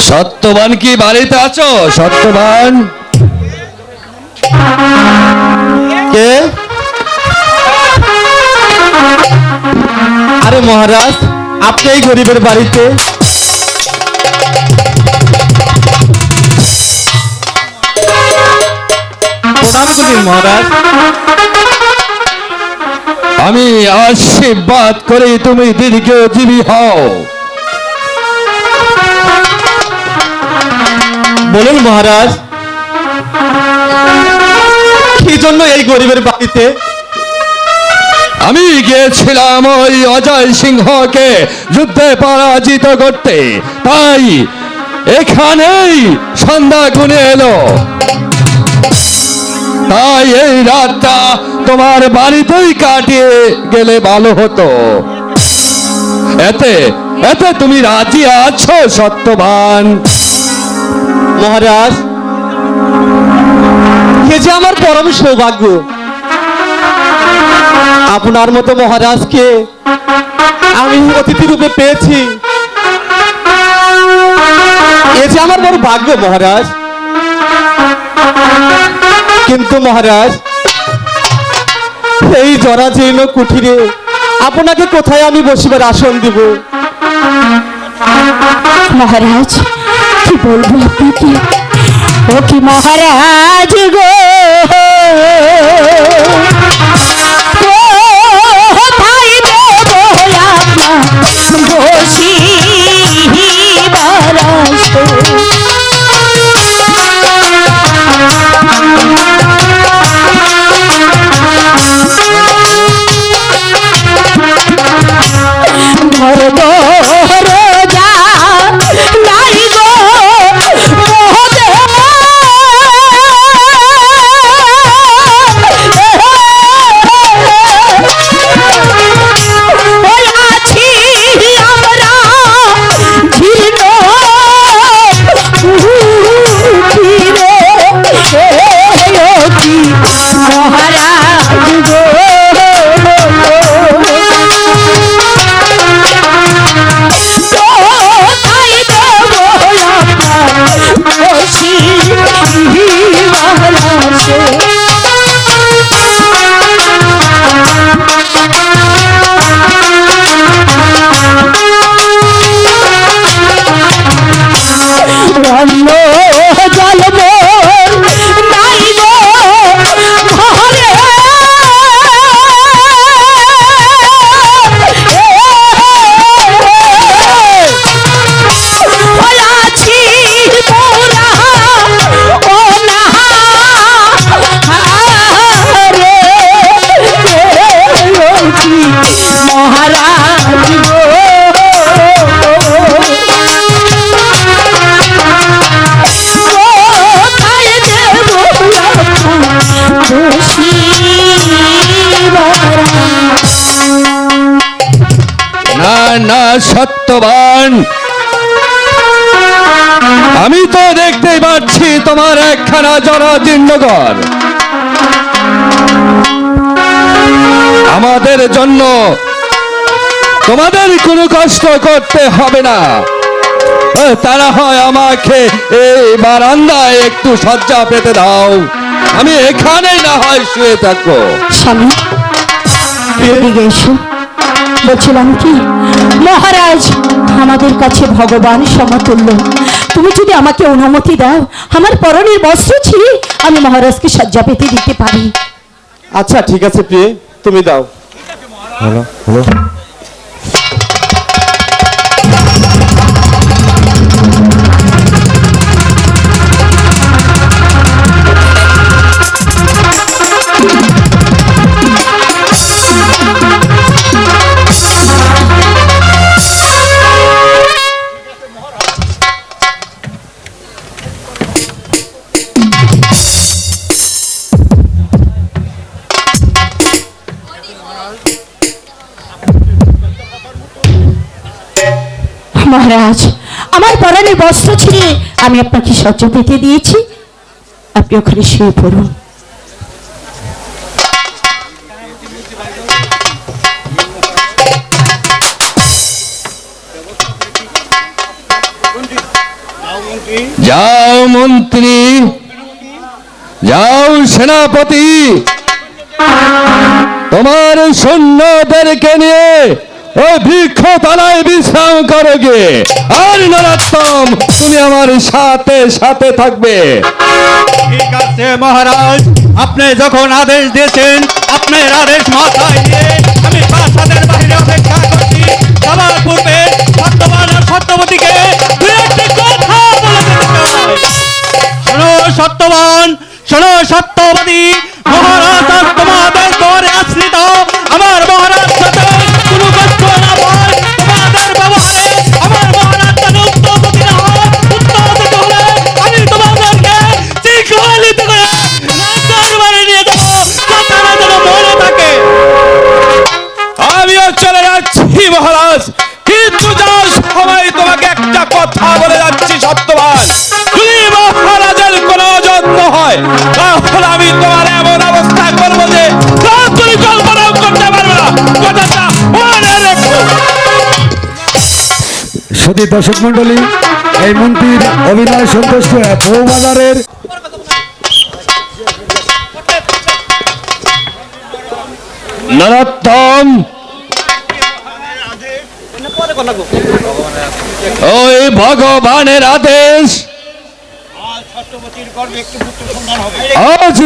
সত্যবান কি বাড়িতে আছো? সত্যবান কে? আরে মহারাজ, আপনি এই গরিবের বাড়িতে? প্রণাম করি মহারাজ। আমি আশীর্বাদ করি তুমি দীর্ঘজীবী হও। বলুন মহারাজ, কি জন্য এই গরিবের বাড়িতে? আমি গিয়েছিলাম ওই অজয় সিংহকে যুদ্ধে পরাজিত করতে, তাই এখানেই সন্ধ্যা গুনে এলো। তাই এই রাতটা তোমার বাড়িতেই কাটিয়ে গেলে ভালো হতো। এতে এতে তুমি রাজি আছো সত্যবান? মহারাজ, এ যে আমার পরম সৌভাগ্য, আপনার মতো মহারাজকে আমি অতিথি রূপে পেয়েছি। এ যে আমার বড় ভাগ্য মহারাজ। কিন্তু মহারাজ, এই জরাজীর্ণ কুঠিরে আপনাকে কোথায় আমি বসিবার আসন দিব? মহারাজ, কি বলবো আপনাকে? ও কি মহারাজ গো, কোথায় দেব আপনার বসিবার আসন? ঘর দরজা নাই গো না সত্যবান, আমি তো দেখতেই পাচ্ছি তোমার একখানা জরাজীর্ণ ঘর। আমাদের জন্য তোমাদের কোনো কষ্ট করতে হবে না। তারা হয় আমাকে এই বারান্দায় একটু শয্যা পেতে দাও, আমি এখানেই না হয় শুয়ে থাকবো। স্বামী, এদিকে এসো। বলছিলাম কি মহারাজ আমাদের কাছে ভগবান সমতুল্য। তুমি যদি আমাকে অনুমতি দাও, আমার পরনের বস্ত্র ছিঁড়ে আমি মহারাজকে শয্যা পেতে দিতে পারি। আচ্ছা ঠিক আছে প্রিয়ে, তুমি দাও। হলো হলো। মহারাজ, আমার পরনের বস্ত্র ছিঁড়ে আমি আপনাকে শয্যা পেতে দিয়েছি, আপনি ওখানে শুয়ে পড়ুন। যাও মন্ত্রী, যাও সেনাপতি, তোমার সৈন্যদেরকে নিয়ে ওই বৃক্ষতলায় বিশ্রাম করো গে। আর নরোত্তম, তুমি আমার সাথে সাথে থাকবে। ঠিক আছে মহারাজ, আপনি যখন আদেশ দিয়েছেন আপনার আদেশ মাথায় নিয়ে আমি প্রাসাদের বাইরে অপেক্ষা করছি। সবার পূর্বে সত্যবান আর সত্যবতীকে দু একটি কথা বলে যেতে চাই। শোনো সত্যবান, শোনো সত্যবতী, মহারাজ আজ তোমাদের দরে আশ্রিত। আমার মহারাজ সাথে কোনো কষ্ট না হয়, তোমাদের ব্যবহারে আমার মহারাজ যেন উত্তেজিত না হয়। উত্তেজিত হলে আমি তোমাদেরকে শৃঙ্খলিত করে রাজদরবারে নিয়ে যাবো, কথাটা যেন মনে থাকে। আমিও চলে যাচ্ছি মহারাজ, কিন্তু যাওয়ার সময় তোমাকে একটা কথা বলে যাচ্ছি সত্যবান, যদি মহারাজের কোনো যত্ন হয় তাহলে আমি তোমার এমন অবস্থা করবো যে তুমি কল্পনাও করতে পারবে না। কথাটা মনে রেখো। সতী দর্শক মন্ডলী, এই মন্ত্রীর অভিনয় সন্তুষ্ট বউবাজারের নরোত্তম, ওই ভগবানের আদেশ আজ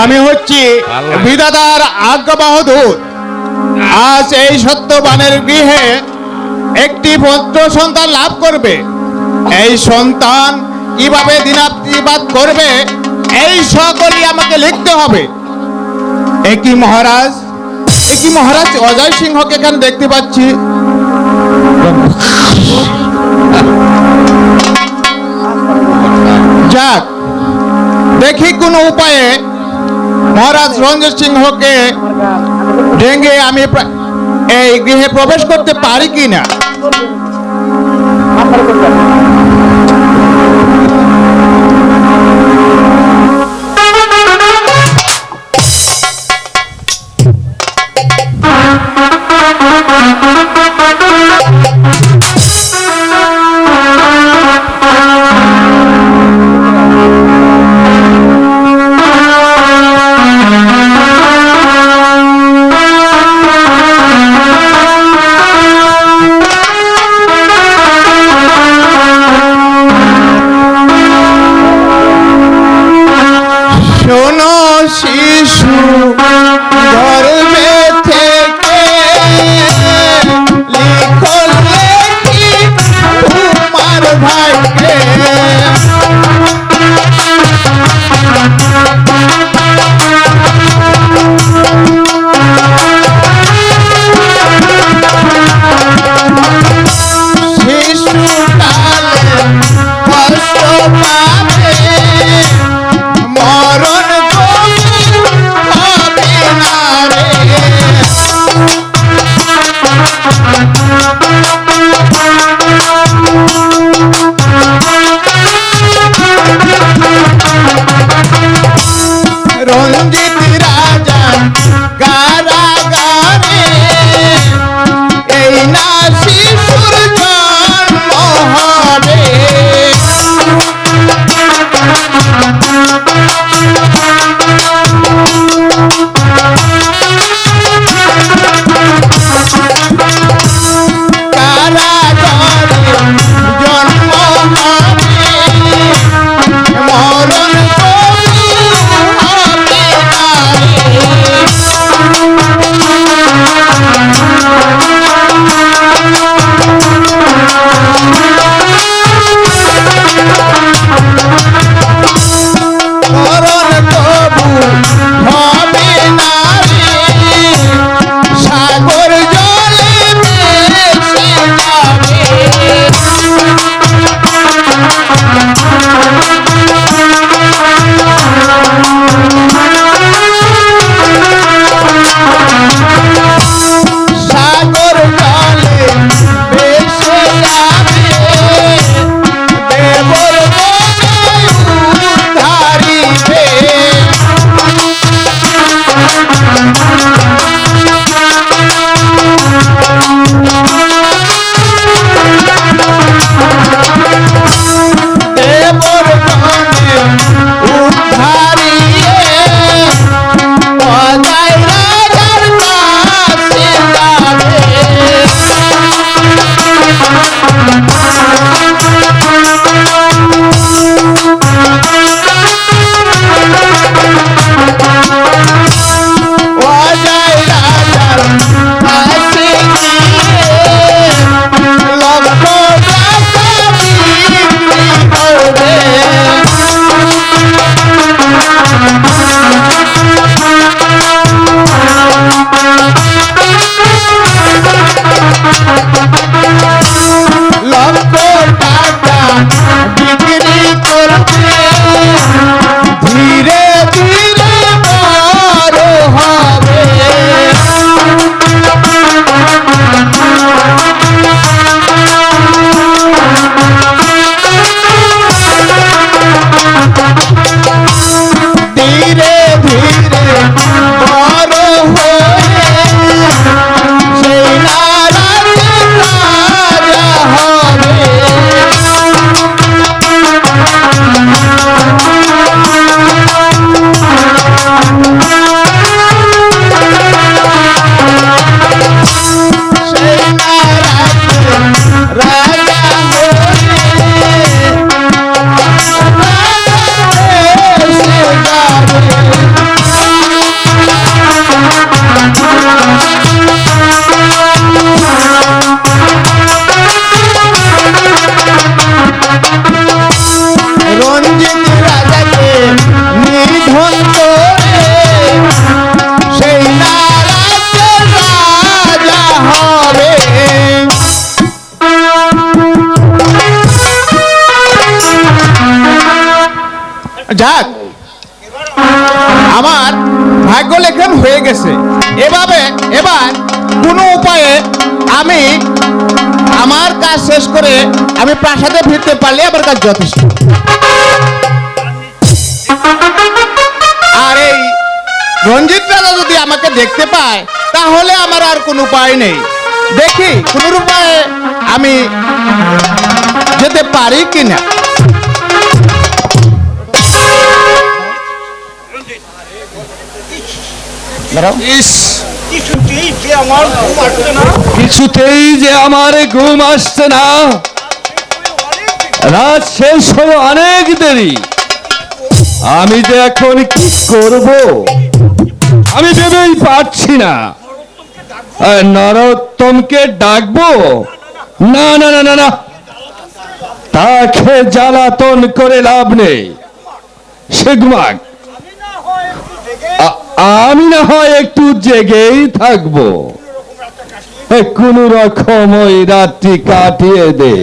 আমি হচ্ছি বিধাতার আজ্ঞাবহদূত। আজ এই সত্যবানের গৃহে একটি পুত্র সন্তান লাভ করবে। এই সন্তান কিভাবে দিনাতিপাত করবে এই সকলই আমাকে লিখতে হবে। একই মহারাজ, একই মহারাজ অজয় সিংহকে এখানে দেখতে পাচ্ছি। যাক, দেখি কোন উপায়ে মহারাজ রঞ্জিত সিংহকে ডেঙ্গে আমি এই গৃহে প্রবেশ করতে পারি কিনা। যাক, আমার ভাগ্য লেখন হয়ে গেছে। এবার কোনো উপায়ে আমি আমার কাজ শেষ করে আমি প্রাসাদে ফিরতে পারলে আমার কাজ যথেষ্ট। আর এই রঞ্জিত রাজা যদি আমাকে দেখতে পায় তাহলে আমার আর কোনো উপায় নেই। দেখি কোন উপায়ে আমি যেতে পারি কিনা। কিছুতেই যে আমার ঘুম আসছে না, রাত শেষ হলো অনেক দেরি। আমি যে এখন কি করব আমি ভেবেই পারছি না। নরোত্তমকে ডাকবো? না না না না না, তাকে জ্বালাতন করে লাভ নেই, সে ঘুমাক। আমি না হয় একটু জেগেই থাকবো, কোন রকম ওই রাত্রি কাটিয়ে দে।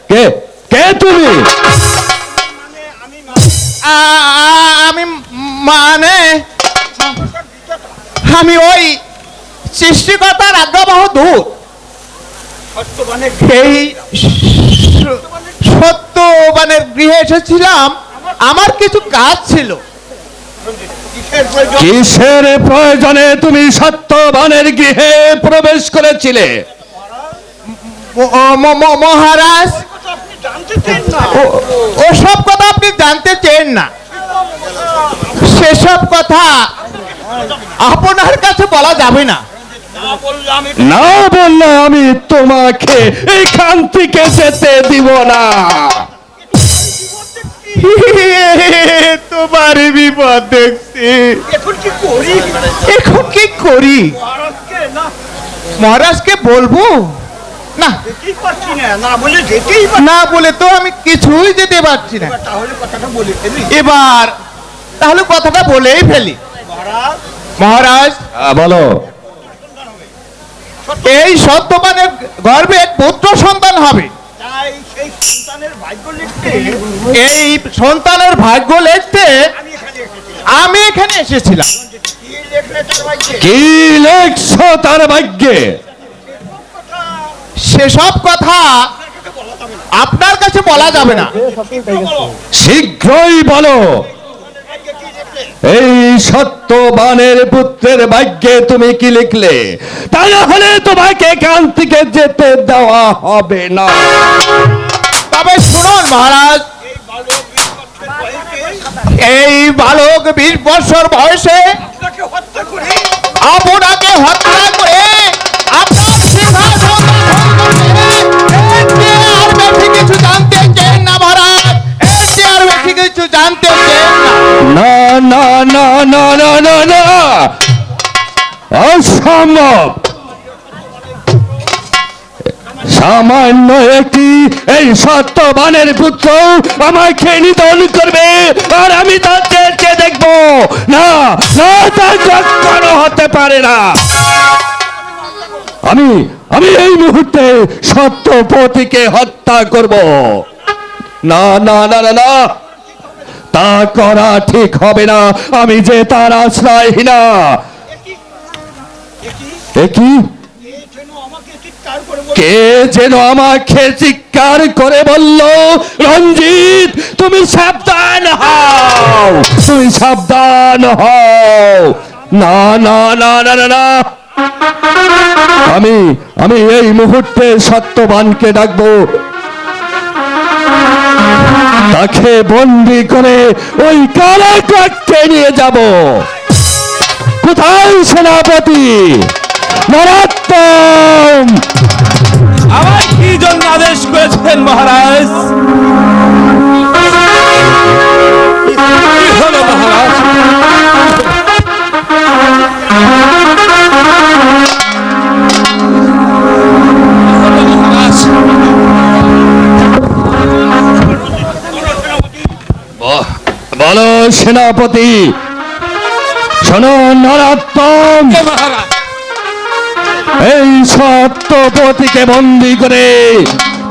কে কে তুমি? আমি মানে আমি ওই সৃষ্টিকর্তার আজ্ঞাবহ দূত। এই সত্যবানের গৃহে এসেছিলাম, আমার কিছু কাজ ছিল। কিসের প্রয়োজনে তুমি সত্যবানের গৃহে প্রবেশ করেছিলে? মহারাজ, ওসব কথা আপনি জানতে চেন না। সেসব কথা আপনার কাছে বলা যাবে না। না বললে আমি তোমাকে এইখান থেকে যেতে দিব না। তোমার বিপদ দেখছি, এখন কি করি? মহারাজকে বলবো না, না বলে তো আমি কিছুই যেতে পারছি না। এবার তাহলে কথাটা বলেই ফেলি। মহারাজ, বলো। এই সত্যবানের গর্ভে পুত্র সন্তান হবে। এই সন্তানের ভাগ্য লিখতে আমি এখানে এসেছিলাম। কি লেখছো তার ভাগ্যে? সেসব কথা আপনার কাছে বলা যাবে না। শীঘ্রই বলো, এই সত্যবানের পুত্রের ভাগ্যে তুমি কি লিখলে? তা না হলে তোমাকে এখান থেকে যেতে দেওয়া হবে না। তবে শুনুন মহারাজ, এই বালক 20 বছর বয়সে আপনাকে হত্যা করে আপনার সিংহাসন আর বেশি কিছু জানতে চেন না মহারাজ, আর বেশি কিছু জানতে চেন না। না না না না না না, অসম্ভব। সামান্য একটি এই সত্যবানের পুত্র আমাকে নিধন করবে আর আমি তাদেরকে দেখবো না? না, তা কখনো হতে পারে না। আমি এই মুহূর্তে সত্যপতিকে হত্যা করব। না না না না না, তা করা ঠিক হবে না। আমি যে তার আশ্রয়হীনা। কি কে যেন আমাকে চিৎকার করে বলল, রঞ্জিত তুমি সাবধান হও, তুমি সাবধান হও। না না না না না না, আমি এই মুহূর্তে সত্যবানকে ডাকবো, তাকে বন্দি করে ওই কারাগারে নিয়ে যাব। কোথায় সেনাপতি? নরোত্তম, আমার কি জন্য আদেশ করেছেন মহারাজ? কি হলো মহারাজ? বলো সেনাপতি। শোনো নরোত্তম, এই সত্যপতিকে বন্দি করে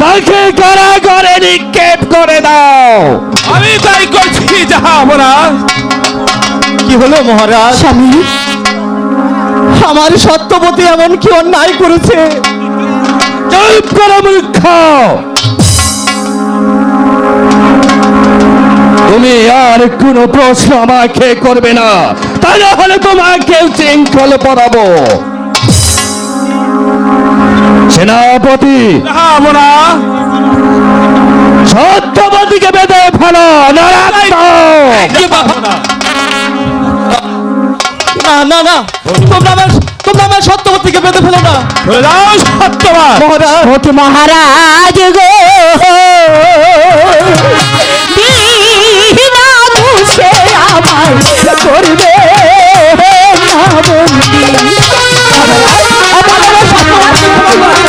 তাকে কারাগারে নিক্ষেপ করে দাও। আমি তাই করছি জাহাপনা। কি হলো মহারাজ? স্বামী, আমার সত্যবতী এমন কি অন্যায় করেছে? চুপ করো মূর্খ। তুমি আর কোনো প্রশ্ন আমাকে করবে না, তা না হলে তোমাকে শৃঙ্খল পড়াবো। সেনাপতি, সত্যবতীকে বেঁধে ফেলো। না না না, তোমরা আমার সত্যবতীকে বেঁধে ফেলো না সত্যবান মহারাজ। ওকে মহারাজ গো, বিনা দোষে আমায় করবে না বন্দি। অপরাধ করছি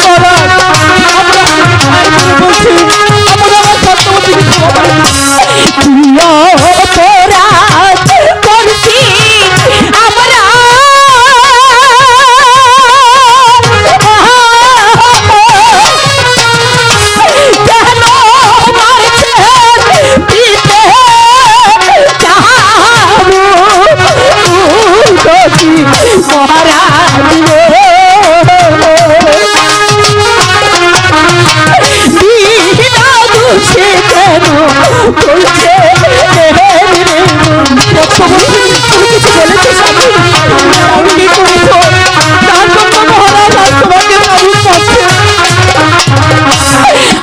আমরা, কেন মারছেন পিতে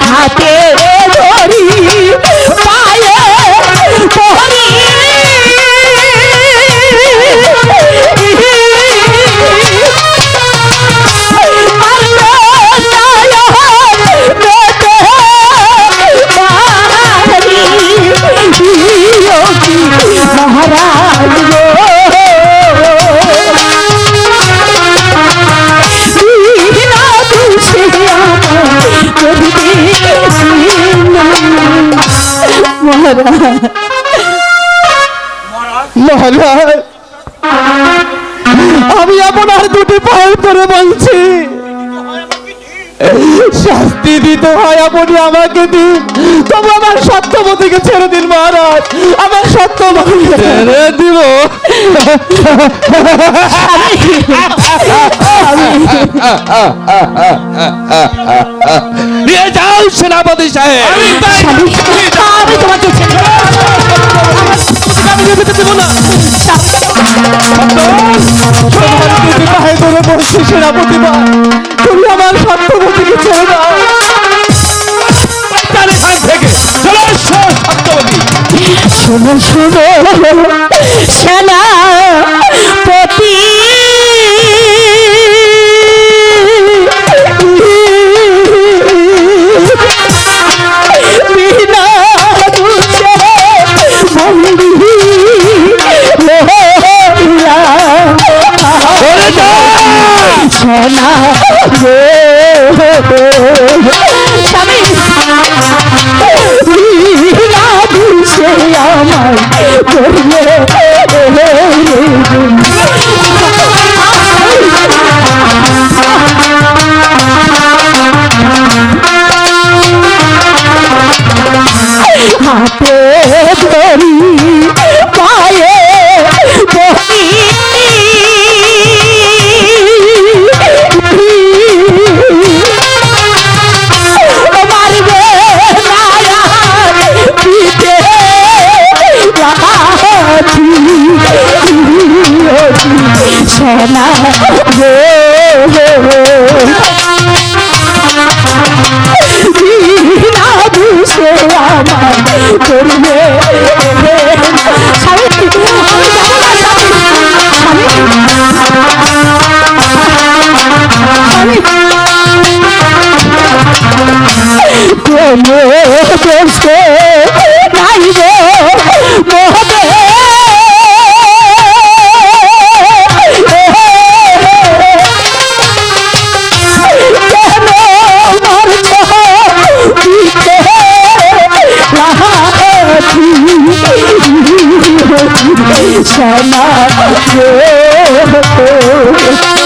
হাতে ধরি পায়ে পড়ি, মহারাজ গো, বিনা দোষে মহারাজ, আমি আপনার দুটি পায়ের ধরে বলছি, শাস্তি দিতে হয় আপনি আমাকে দিন, তবু আমার সত্যবতীকে ছেড়ে দিন মহারাজ। আমার সত্যবতী ছেড়ে দিব। নিয়ে যাও সেনাপতি সাহেব। আমি তোমাকে আমি যেতে দেব না। দুটি পায়ে ধরে বলছি সেনাপতি মা, তুমি আমার সত্যবতীকে ছেড়ে দাও। শোনো শোনো সেনাপতি, বিনা দোষে বন্দী সোনা স্বামী, বিনা দোষে আমায় করলে হাতে ধরি পায়ে বহি, মারবে পিঠে সোনা গো, বিনা দোষে আমায় করবে কোনো দোষে নাই গো মোহবে, কেন মারছ পিঠে